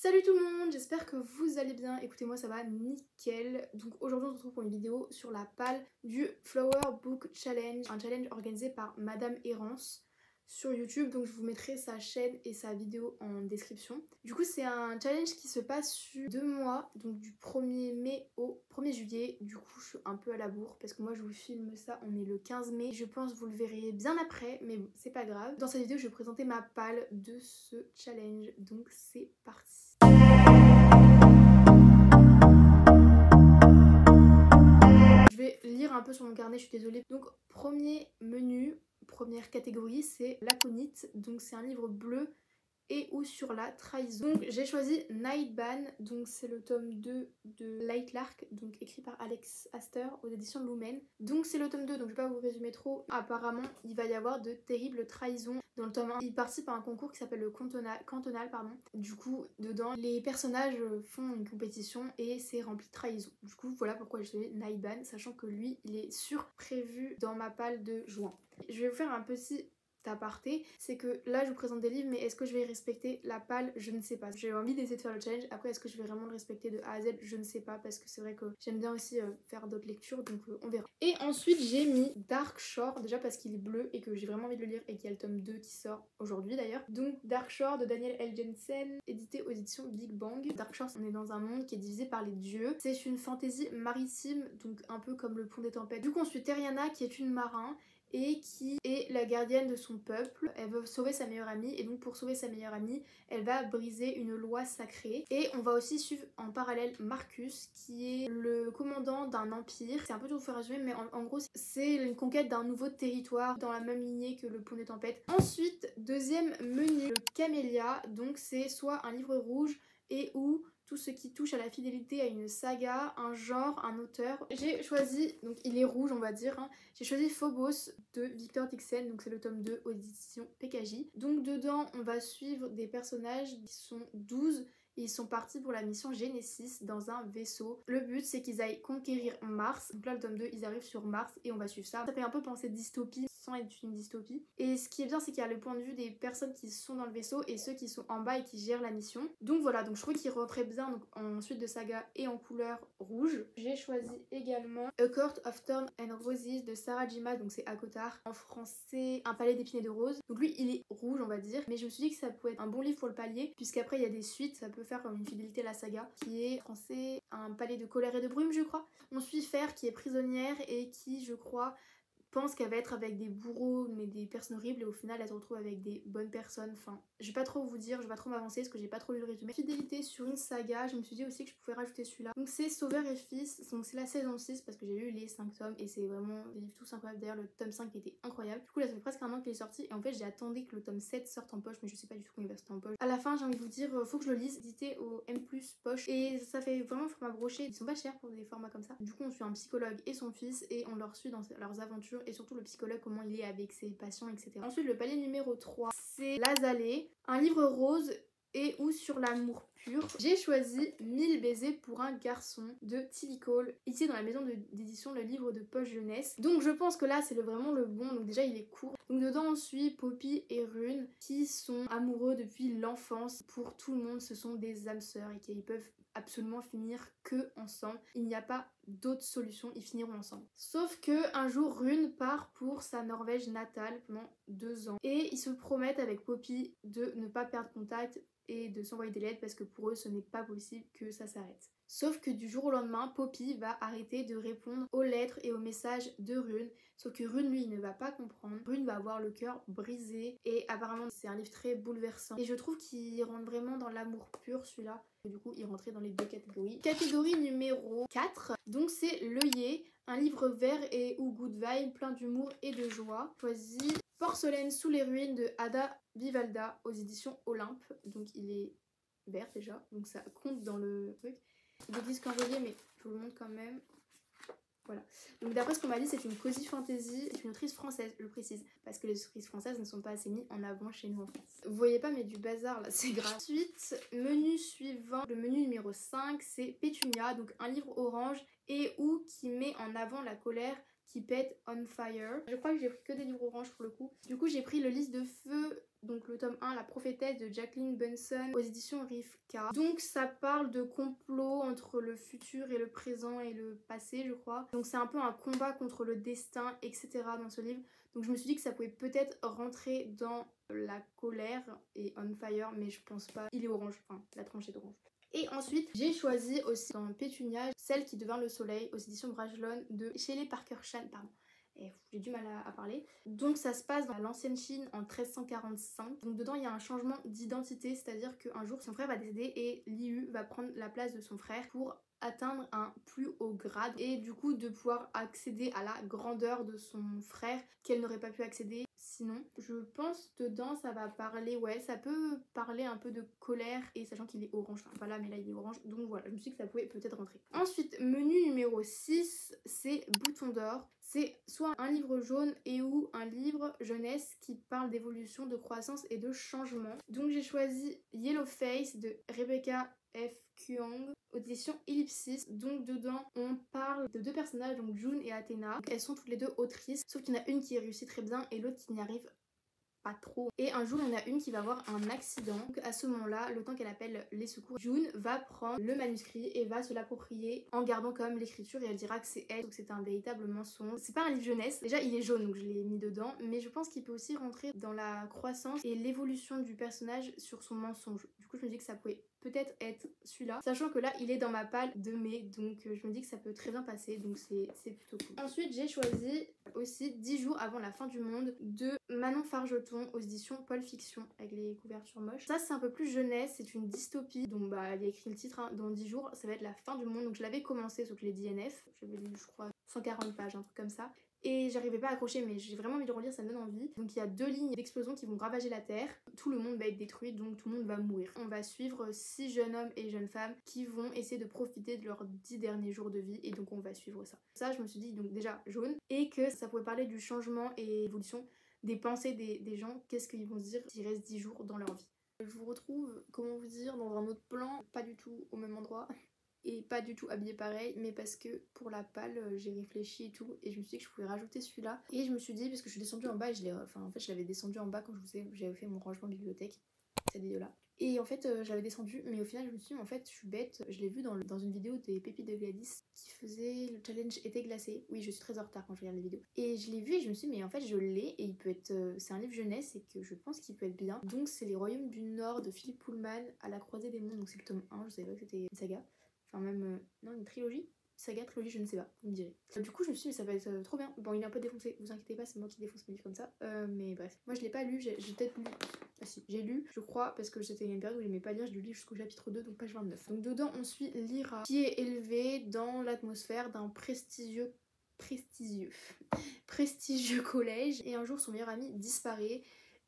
Salut tout le monde, j'espère que vous allez bien. Écoutez, moi ça va nickel. Donc aujourd'hui on se retrouve pour une vidéo sur la palle du Flower Book Challenge, un challenge organisé par Madame Errance sur YouTube. Donc je vous mettrai sa chaîne et sa vidéo en description. Du coup c'est un challenge qui se passe sur 2 mois, donc du 1er mai au 1er juillet. Du coup je suis un peu à la bourre parce que moi je vous filme ça, on est le 15 mai. Je pense que vous le verrez bien après, mais bon, c'est pas grave. Dans cette vidéo je vais présenter ma palle de ce challenge, donc c'est parti. Je vais lire un peu sur mon carnet, je suis désolée. Donc premier menu, première catégorie, c'est l'aconite. Donc c'est un livre bleu et ou sur la trahison. Donc j'ai choisi Nightban, donc c'est le tome 2 de Light Lark, donc écrit par Alex Astor aux éditions Lumen. Donc c'est le tome 2, donc je vais pas vous résumer trop. Apparemment il va y avoir de terribles trahisons. Dans le tome 1, il participe à un concours qui s'appelle le cantonal pardon. Du coup dedans les personnages font une compétition et c'est rempli de trahisons. Du coup voilà pourquoi j'ai choisi Nightban, sachant que lui il est surprévu dans ma palle de juin. Je vais vous faire un petit aparté, c'est que là je vous présente des livres, mais est-ce que je vais respecter la palle? Je ne sais pas. J'ai envie d'essayer de faire le challenge. Après, est-ce que je vais vraiment le respecter de A à Z? Je ne sais pas, parce que c'est vrai que j'aime bien aussi faire d'autres lectures, donc on verra. Et ensuite j'ai mis Dark Shore, déjà parce qu'il est bleu et que j'ai vraiment envie de le lire et qu'il y a le tome 2 qui sort aujourd'hui d'ailleurs. Donc Dark Shore de Daniel L. Jensen, édité aux éditions Big Bang. Dark Shore, on est dans un monde qui est divisé par les dieux. C'est une fantaisie maritime, donc un peu comme le Pont des Tempêtes. Du coup on suit Teriana qui est une marin et qui est la gardienne de son peuple. Elle veut sauver sa meilleure amie et donc pour sauver sa meilleure amie, elle va briser une loi sacrée. Et on va aussi suivre en parallèle Marcus qui est le commandant d'un empire. C'est un peu tout faire résumer, mais en gros c'est une conquête d'un nouveau territoire dans la même lignée que le Pont des Tempêtes. Ensuite, deuxième menu, le Camélia. Donc c'est soit un livre rouge et ou tout ce qui touche à la fidélité à une saga, un genre, un auteur. J'ai choisi, donc il est rouge on va dire, hein. J'ai choisi Phobos de Victor Dixon, donc c'est le tome 2 aux éditions PKJ. Donc dedans on va suivre des personnages qui sont 12 et ils sont partis pour la mission Genesis dans un vaisseau. Le but c'est qu'ils aillent conquérir Mars. Donc là le tome 2 ils arrivent sur Mars et on va suivre ça. Ça fait un peu penser dystopie sans être une dystopie. Et ce qui est bien c'est qu'il y a le point de vue des personnes qui sont dans le vaisseau et ceux qui sont en bas et qui gèrent la mission. Donc voilà, donc je trouve qu'il rentrait bien donc en suite de saga et en couleur rouge. J'ai choisi également A Court of Thorns and Roses de Sarah J. Maas, donc c'est Akotar. En français, Un palais d'épines et de roses. Donc lui il est rouge on va dire, mais je me suis dit que ça pouvait être un bon livre pour le pallier, puisqu'après il y a des suites, ça peut faire comme une fidélité à la saga, qui est en français Un palais de colère et de brume je crois. On suit Fer qui est prisonnière et qui je crois pense qu'elle va être avec des bourreaux mais des personnes horribles et au final elle se retrouve avec des bonnes personnes. Enfin, je vais pas trop vous dire, je vais pas trop m'avancer parce que j'ai pas trop lu le résumé. Fidélité sur une saga, je me suis dit aussi que je pouvais rajouter celui-là. Donc c'est Sauveur et Fils, donc c'est la saison 6 parce que j'ai lu les 5 tomes et c'est vraiment des livres tous incroyables. D'ailleurs le tome 5 était incroyable. Du coup là ça fait presque un an qu'il est sorti et en fait j'ai attendu que le tome 7 sorte en poche, mais je sais pas du tout quand il va sortir en poche. À la fin j'ai envie de vous dire, faut que je le lise, édité au M+ poche et ça fait vraiment format broché. Ils sont pas chers pour des formats comme ça. Du coup on suit un psychologue et son fils et on leur suit dans leurs aventures et surtout le psychologue, comment il est avec ses patients, etc. Ensuite, le palier numéro 3, c'est L'Azalée, un livre rose et ou sur l'amour pur. J'ai choisi 1000 baisers pour un garçon de Tilly Cole, ici dans la maison d'édition Le Livre de Poche Jeunesse. Donc je pense que là c'est vraiment le bon, donc déjà il est court. Donc dedans on suit Poppy et Rune qui sont amoureux depuis l'enfance. Pour tout le monde ce sont des âmes sœurs et qu'ils peuvent absolument finir que ensemble. Il n'y a pas d'autres solutions, ils finiront ensemble. Sauf que un jour Rune part pour sa Norvège natale pendant 2 ans et ils se promettent avec Poppy de ne pas perdre contact et de s'envoyer des lettres parce que pour eux ce n'est pas possible que ça s'arrête. Sauf que du jour au lendemain, Poppy va arrêter de répondre aux lettres et aux messages de Rune. Sauf que Rune, lui, il ne va pas comprendre. Rune va avoir le cœur brisé et apparemment c'est un livre très bouleversant. Et je trouve qu'il rentre vraiment dans l'amour pur celui-là. Et du coup, il rentrait dans les deux catégories. Catégorie numéro 4, donc c'est L'œillet, un livre vert et ou good vibe, plein d'humour et de joie. Choisi Porcelaine sous les ruines de Ada Vivalda aux éditions Olympe. Donc il est vert déjà, donc ça compte dans le truc. Ils disent qu'envoyé, mais je vous le montre quand même. Voilà. Donc d'après ce qu'on m'a dit, c'est une cosy fantasy, c'est une autrice française, je le précise, parce que les autrices françaises ne sont pas assez mises en avant chez nous en France. Vous voyez pas, mais du bazar là, c'est grave. Ensuite, menu suivant, le menu numéro 5, c'est Pétunia, donc un livre orange et ou qui met en avant la colère qui pète on fire. Je crois que j'ai pris que des livres oranges pour le coup. Du coup, j'ai pris Le lys de feu donc le tome 1, La prophétesse de Jacqueline Bunson aux éditions Rivka. Donc ça parle de complot entre le futur et le présent et le passé, je crois. Donc c'est un peu un combat contre le destin, etc. dans ce livre. Donc je me suis dit que ça pouvait peut-être rentrer dans la colère et On Fire, mais je pense pas. Il est orange, enfin la tranche est orange. Et ensuite, j'ai choisi aussi dans Pétunia, Celle qui devint le soleil aux éditions Brajlon de Shelley Parker Chan, pardon. Et j'ai du mal à parler. Donc ça se passe dans l'ancienne Chine en 1345. Donc dedans il y a un changement d'identité, c'est-à-dire qu'un jour son frère va décéder et Liu va prendre la place de son frère pour atteindre un plus haut grade et du coup de pouvoir accéder à la grandeur de son frère qu'elle n'aurait pas pu accéder sinon. Je pense dedans ça va parler, ouais ça peut parler un peu de colère et sachant qu'il est orange, enfin pas là mais là il est orange, donc voilà je me suis dit que ça pouvait peut-être rentrer. Ensuite menu numéro 6 c'est Bouton d'or. C'est soit un livre jaune et ou un livre jeunesse qui parle d'évolution, de croissance et de changement. Donc j'ai choisi Yellow Face de Rebecca F. Kuang aux éditions Ellipsis. Donc dedans on parle de deux personnages, donc June et Athena. Elles sont toutes les deux autrices, sauf qu'il y en a une qui réussit très bien et l'autre qui n'y arrive pas trop. Et un jour il y en a une qui va avoir un accident. Donc à ce moment là, le temps qu'elle appelle les secours, June va prendre le manuscrit et va se l'approprier en gardant quand même l'écriture et elle dira que c'est elle, donc c'est un véritable mensonge. C'est pas un livre jeunesse, déjà il est jaune donc je l'ai mis dedans, mais je pense qu'il peut aussi rentrer dans la croissance et l'évolution du personnage sur son mensonge. Du coup je me dis que ça pouvait peut-être être celui-là, sachant que là il est dans ma palle de mai, donc je me dis que ça peut très bien passer, donc c'est plutôt cool. Ensuite j'ai choisi aussi 10 jours avant la fin du monde de Manon Fargeton aux éditions Paul Fiction avec les couvertures moches. Ça c'est un peu plus jeunesse, c'est une dystopie, donc bah il y a écrit le titre hein, dans 10 jours ça va être la fin du monde, donc je l'avais commencé sauf que les DNF, j'avais lu je crois 140 pages, un truc comme ça. Et j'arrivais pas à accrocher mais j'ai vraiment envie de relire, ça me donne envie. Donc il y a 2 lignes d'explosion qui vont ravager la terre, tout le monde va être détruit donc tout le monde va mourir. On va suivre 6 jeunes hommes et jeunes femmes qui vont essayer de profiter de leurs 10 derniers jours de vie et donc on va suivre ça. Ça je me suis dit donc déjà jaune et que ça pouvait parler du changement et évolution des pensées des gens, qu'est-ce qu'ils vont se dire s'il reste 10 jours dans leur vie. Je vous retrouve, comment vous dire, dans un autre plan, pas du tout au même endroit. Et pas du tout habillée pareil, mais parce que pour la palle j'ai réfléchi et tout et je me suis dit que je pouvais rajouter celui-là et je me suis dit parce que je suis descendue en bas et en fait je l'avais descendu en bas quand j'avais fait mon rangement bibliothèque, cette vidéo là, et en fait j'avais descendu mais au final je me suis dit en fait je suis bête, je l'ai vu dans une vidéo des pépites de Gladys qui faisait le challenge été glacé. Oui je suis très en retard quand je regarde les vidéos et je l'ai vu et je me suis dit mais en fait je l'ai et il peut être c'est un livre jeunesse et que je pense qu'il peut être bien. Donc c'est Les Royaumes du Nord de Philippe Pullman à la croisée des mondes, donc c'est le tome 1, je savais pas que c'était une saga. Enfin même, non une trilogie, saga, trilogie, je ne sais pas, vous me direz. Du coup je me suis dit mais ça va être trop bien. Bon il est un peu défoncé, vous inquiétez pas c'est moi qui défonce mes livres comme ça. Mais bref, moi je l'ai pas lu, j'ai peut-être lu, ah si, j'ai lu je crois parce que c'était une période où j'aimais pas lire, je lis jusqu'au chapitre 2 donc page 29. Donc dedans on suit Lyra qui est élevée dans l'atmosphère d'un prestigieux collège et un jour son meilleur ami disparaît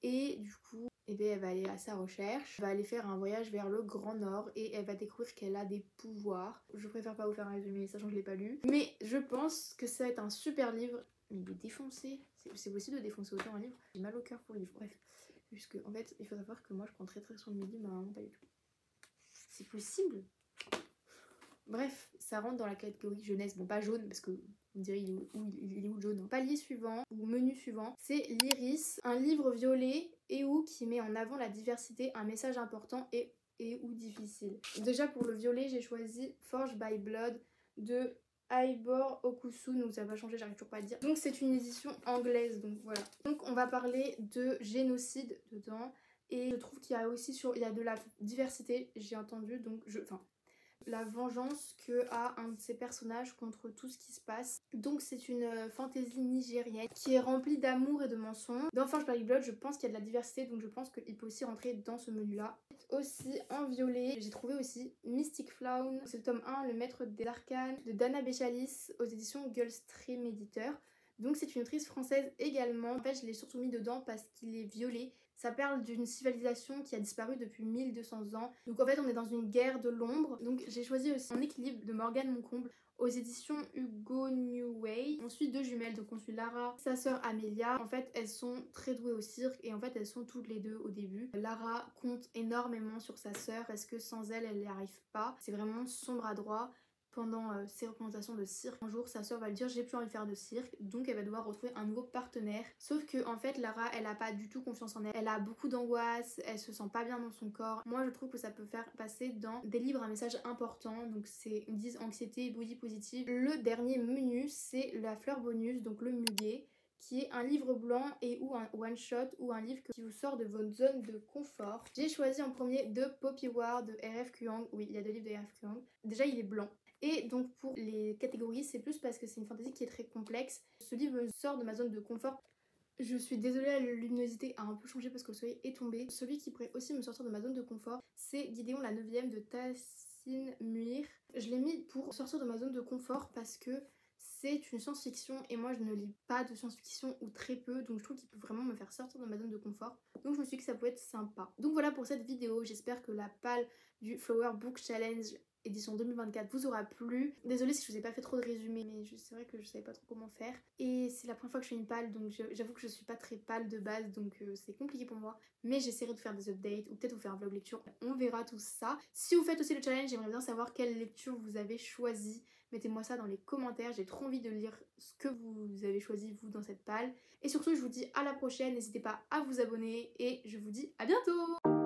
et du coup et bien elle va aller à sa recherche, elle va aller faire un voyage vers le Grand Nord et elle va découvrir qu'elle a des pouvoirs. Je préfère pas vous faire un résumé sachant que je l'ai pas lu, mais je pense que ça va être un super livre. Mais il est défoncé, c'est possible de défoncer autant un livre, j'ai mal au cœur pour le livre, bref. Puisque en fait il faut savoir que moi je prends très soin de mes livres, mais vraiment pas du tout. C'est possible. Bref, ça rentre dans la catégorie jeunesse, bon pas jaune parce que on dirait il est où le jaune. Palier suivant ou menu suivant, c'est l'Iris, un livre violet et ou qui met en avant la diversité, un message important et ou difficile. Déjà pour le violet j'ai choisi Forged by Blood de Aibor Okusun, donc ça va changer, j'arrive toujours pas à le dire. Donc c'est une édition anglaise, donc voilà. Donc on va parler de génocide dedans et je trouve qu'il y a aussi il y a de la diversité, j'ai entendu, donc la vengeance que a un de ses personnages contre tout ce qui se passe. Donc c'est une fantaisie nigérienne qui est remplie d'amour et de mensonges. Dans Forged by Blood je pense qu'il y a de la diversité donc je pense qu'il peut aussi rentrer dans ce menu là. Aussi en violet j'ai trouvé aussi Mystic Flown, c'est le tome 1, Le Maître des Arcanes de Dana Bechalis aux éditions Gulfstream Éditeur. Donc c'est une autrice française également. En fait je l'ai surtout mis dedans parce qu'il est violet. Ça parle d'une civilisation qui a disparu depuis 1200 ans. Donc en fait on est dans une guerre de l'ombre. Donc j'ai choisi aussi En équilibre de Morgane Moncomble aux éditions Hugo New Way. On suit 2 jumelles, donc on suit Lara, sa sœur Amélia. En fait elles sont très douées au cirque et en fait elles sont toutes les deux au début. Lara compte énormément sur sa sœur parce que sans elle, elle n'y arrive pas. C'est vraiment son bras droit. pendant ses représentations de cirque. Un jour sa soeur va lui dire j'ai plus envie de faire de cirque, donc elle va devoir retrouver un nouveau partenaire. Sauf que en fait Lara elle a pas du tout confiance en elle, elle a beaucoup d'angoisse, elle se sent pas bien dans son corps. Moi je trouve que ça peut faire passer dans des livres un message important, donc c'est, ils disent anxiété, body positive. Le dernier menu c'est la fleur bonus, donc le muguet, qui est un livre blanc et ou un one shot ou un livre qui vous sort de votre zone de confort. J'ai choisi en premier de Poppy War de R.F. Kuang. Oui, il y a 2 livres de R.F. Kuang. Déjà il est blanc. Et donc pour les catégories c'est plus parce que c'est une fantasy qui est très complexe. Ce livre me sort de ma zone de confort. Je suis désolée, la luminosité a un peu changé parce que le soleil est tombé. Celui qui pourrait aussi me sortir de ma zone de confort, c'est Gideon la 9ème de Tahsin Muir. Je l'ai mis pour sortir de ma zone de confort parce que c'est une science-fiction et moi je ne lis pas de science-fiction ou très peu, donc je trouve qu'il peut vraiment me faire sortir de ma zone de confort. Donc je me suis dit que ça pouvait être sympa. Donc voilà pour cette vidéo, j'espère que la palle du Flower Book Challenge édition 2024 vous aura plu. Désolée si je vous ai pas fait trop de résumé, mais c'est vrai que je savais pas trop comment faire. Et c'est la première fois que je fais une palle, donc j'avoue que je suis pas très pâle de base, donc c'est compliqué pour moi. Mais j'essaierai de faire des updates ou peut-être vous faire un vlog lecture, on verra tout ça. Si vous faites aussi le challenge, j'aimerais bien savoir quelle lecture vous avez choisi. Mettez-moi ça dans les commentaires, j'ai trop envie de lire ce que vous avez choisi vous dans cette palle. Et surtout je vous dis à la prochaine, n'hésitez pas à vous abonner et je vous dis à bientôt.